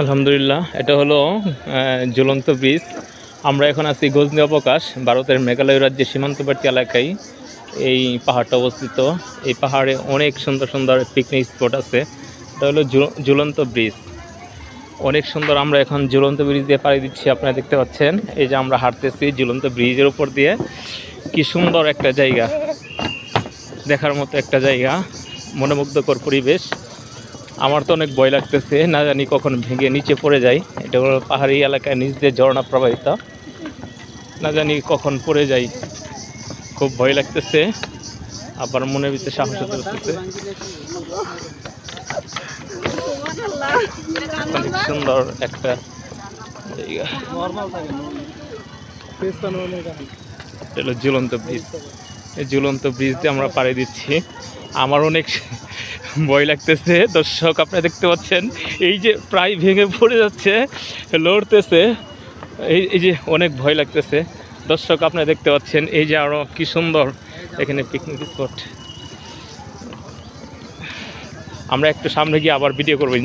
আলহামদুলিল্লাহ, এটা হলো ঝুলন্ত ব্রিজ। আমরা এখন আছি গজনি অবকাশ, ভারতের মেঘালয় রাজ্যের সীমান্তবর্তী এলাকায় এই পাহাড়টা অবস্থিত। এই পাহাড়ে অনেক সুন্দর সুন্দর পিকনিক স্পট আছে। এটা হলো ঝুলন্ত ব্রিজ, অনেক সুন্দর। আমরা এখন ঝুলন্ত ব্রিজ দিয়ে পাড়ি দিচ্ছি, আপনারা দেখতে পাচ্ছেন। এই যে আমরা হাঁটতেছি ঝুলন্ত ব্রিজের উপর দিয়ে। কি সুন্দর একটা জায়গা, দেখার মতো একটা জায়গা, মনোমুগ্ধকর পরিবেশ। আমার তো অনেক ভয় লাগতেছে, না জানি কখন ভেঙে নিচে পড়ে যায়। এটা হলো পাহাড়ি এলাকায় নিচ দিয়ে ঝর্ণা প্রবাহিত, না জানি কখন পড়ে যাই। খুব ভয় লাগতেছে, আবার মনের ভিতরে সাহস করতেছে। অনেক সুন্দর একটা জায়গা, এটা হলো ঝুলন্ত ব্রিজ। এই ঝুলন্ত ব্রিজ দিয়ে আমরা পাড়ি দিচ্ছি। আমার অনেক ভয় লাগতেছে দর্শক, আপনারা দেখতে পাচ্ছেন এই যে প্রায় ভেঙে পড়ে যাচ্ছে, লড়তেছে। এই যে অনেক ভয় লাগতেছে দর্শক, আপনারা দেখতে পাচ্ছেন। এই যে আরো কি সুন্দর এখানে পিকনিক স্পট। আমরা একটু সামনে গিয়ে আবার ভিডিও করবো।